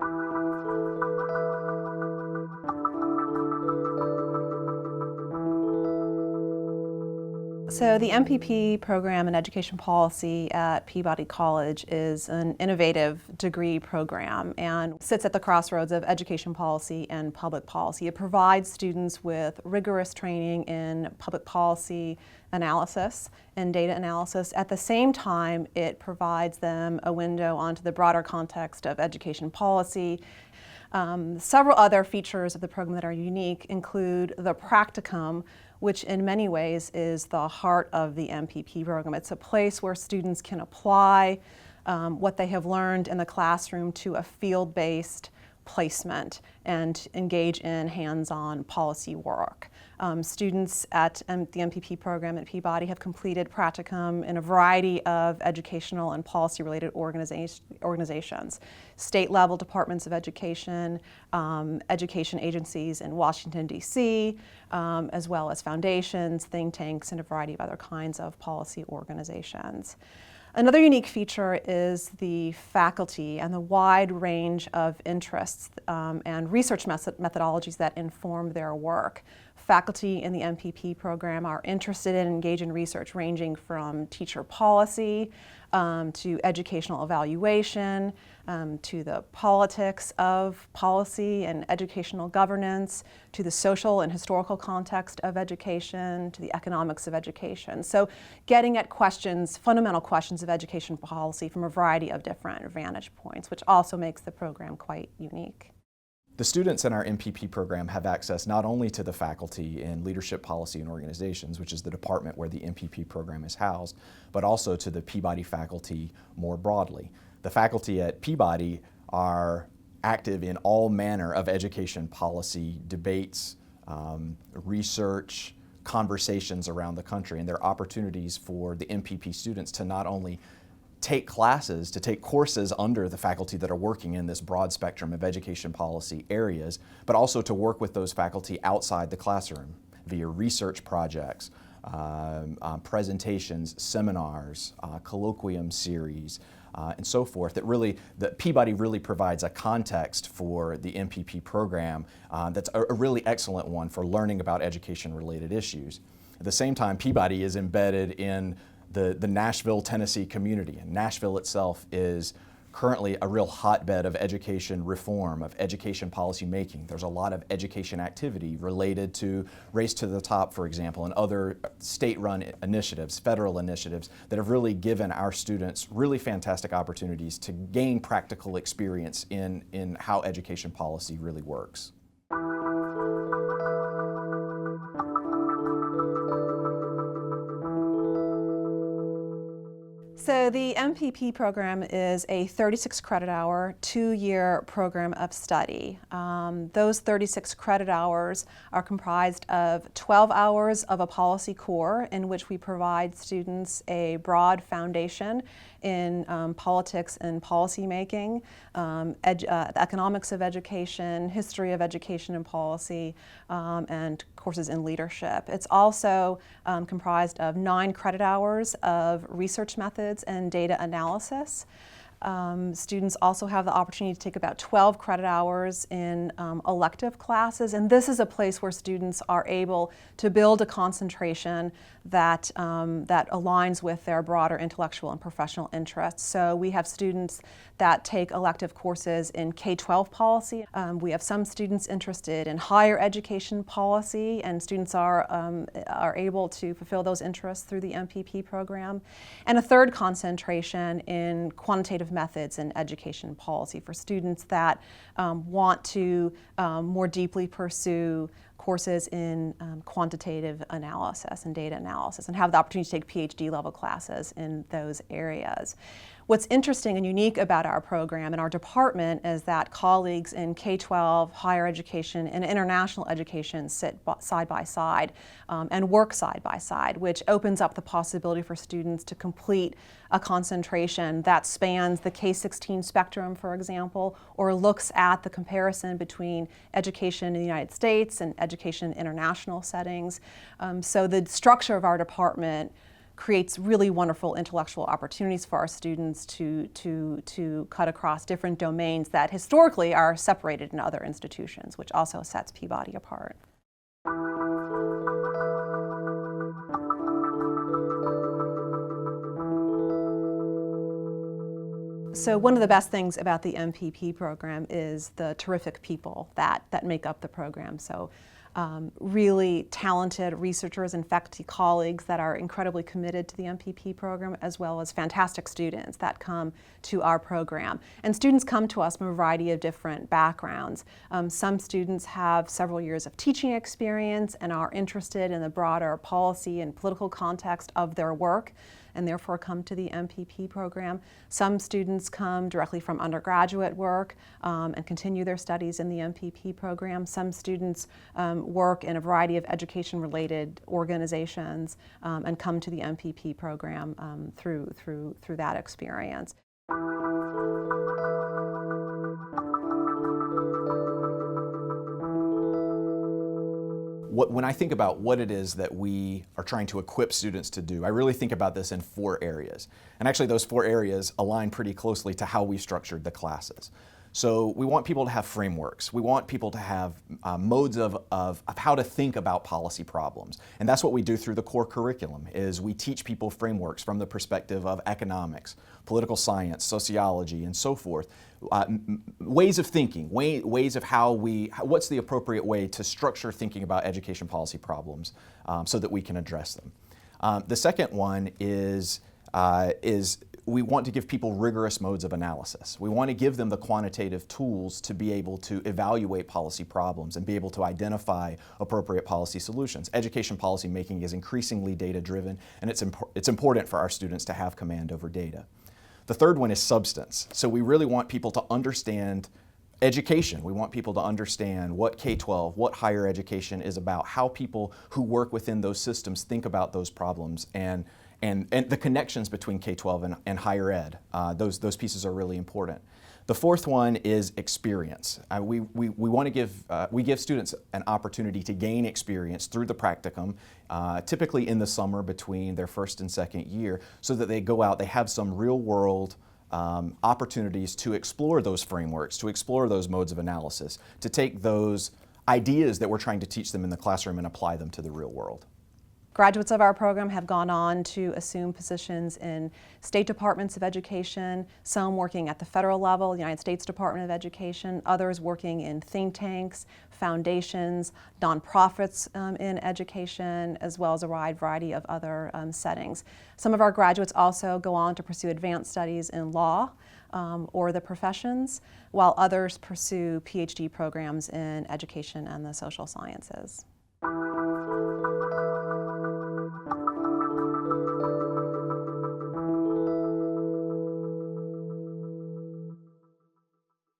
So the M.P.P program in education policy at Peabody College is an innovative degree program and sits at the crossroads of education policy and public policy. It provides students with rigorous training in public policy analysis and data analysis. At the same time, it provides them a window onto the broader context of education policy. Several other features of the program that are unique include the practicum, which in many ways is the heart of the M.P.P program. It's a place where students can apply what they have learned in the classroom to a field-based placement and engage in hands-on policy work. Students at the M.P.P program at Peabody have completed practicum in a variety of educational and policy-related organizations, state-level departments of education, education agencies in Washington, D.C., as well as foundations, think tanks, and a variety of other kinds of policy organizations. Another unique feature is the faculty and the wide range of interests and research methodologies that inform their work. Faculty in the M.P.P program are interested in and engage in research ranging from teacher policy to educational evaluation, to the politics of policy and educational governance, to the social and historical context of education, to the economics of education. So getting at questions, fundamental questions of education policy from a variety of different vantage points, which also makes the program quite unique. The students in our M.P.P program have access not only to the faculty in leadership policy and organizations, which is the department where the M.P.P program is housed, but also to the Peabody faculty more broadly. The faculty at Peabody are active in all manner of education policy debates, research, conversations around the country, and there are opportunities for the M.P.P students to not only take classes, to take courses under the faculty that are working in this broad spectrum of education policy areas, but also to work with those faculty outside the classroom via research projects, presentations, seminars, colloquium series, and so forth. That Peabody really provides a context for the M.P.P program that's a really excellent one for learning about education-related issues. At the same time, Peabody is embedded in the Nashville, Tennessee community, and Nashville itself is currently a real hotbed of education reform, of education policy making. There's a lot of education activity related to Race to the Top, for example, and other state-run initiatives, federal initiatives that have really given our students really fantastic opportunities to gain practical experience in how education policy really works. So the M.P.P program is a 36 credit hour, 2-year program of study. Those 36 credit hours are comprised of 12 hours of a policy core in which we provide students a broad foundation in politics and policy making, the economics of education, history of education and policy, and courses in leadership. It's also comprised of 9 credit hours of research methods and data analysis. Students also have the opportunity to take about 12 credit hours in elective classes, and this is a place where students are able to build a concentration that aligns with their broader intellectual and professional interests. So we have students that take elective courses in K-12 policy. We have some students interested in higher education policy, and students are able to fulfill those interests through the M.P.P program. And a third concentration in quantitative methods in education policy for students that want to more deeply pursue courses in quantitative analysis and data analysis and have the opportunity to take PhD level classes in those areas. What's interesting and unique about our program and our department is that colleagues in K-12, higher education, and international education sit side by side and work side by side, which opens up the possibility for students to complete a concentration that spans the K-16 spectrum, for example, or looks at the comparison between education in the United States and education in international settings. So the structure of our department creates really wonderful intellectual opportunities for our students to cut across different domains that historically are separated in other institutions, which also sets Peabody apart. So one of the best things about the M.P.P program is the terrific people that make up the program. So really talented researchers and faculty colleagues that are incredibly committed to the M.P.P program, as well as fantastic students that come to our program. And students come to us from a variety of different backgrounds. Some students have several years of teaching experience and are interested in the broader policy and political context of their work, and therefore come to the M.P.P program. Some students come directly from undergraduate work and continue their studies in the M.P.P program. Some students work in a variety of education-related organizations and come to the M.P.P program through that experience. When I think about what it is that we are trying to equip students to do, I really think about this in 4 areas. And actually those 4 areas align pretty closely to how we structured the classes. So we want people to have frameworks. We want people to have modes of how to think about policy problems. And that's what we do through the core curriculum, is we teach people frameworks from the perspective of economics, political science, sociology, and so forth. Ways of thinking, ways of what's the appropriate way to structure thinking about education policy problems so that we can address them. The second one is we want to give people rigorous modes of analysis. We want to give them the quantitative tools to be able to evaluate policy problems and be able to identify appropriate policy solutions. Education policy making is increasingly data-driven, and it's important for our students to have command over data. The third one is substance. So we really want people to understand education. We want people to understand what K-12, what higher education is about, how people who work within those systems think about those problems, and the connections between K-12 and higher ed. Those pieces are really important. The fourth one is experience. We give students an opportunity to gain experience through the practicum, typically in the summer between their first and second year, so that they go out, they have some real world opportunities to explore those frameworks, to explore those modes of analysis, to take those ideas that we're trying to teach them in the classroom and apply them to the real world. Graduates of our program have gone on to assume positions in state departments of education, some working at the federal level, the United States Department of Education, others working in think tanks, foundations, nonprofits in education, as well as a wide variety of other settings. Some of our graduates also go on to pursue advanced studies in law or the professions, while others pursue PhD programs in education and the social sciences.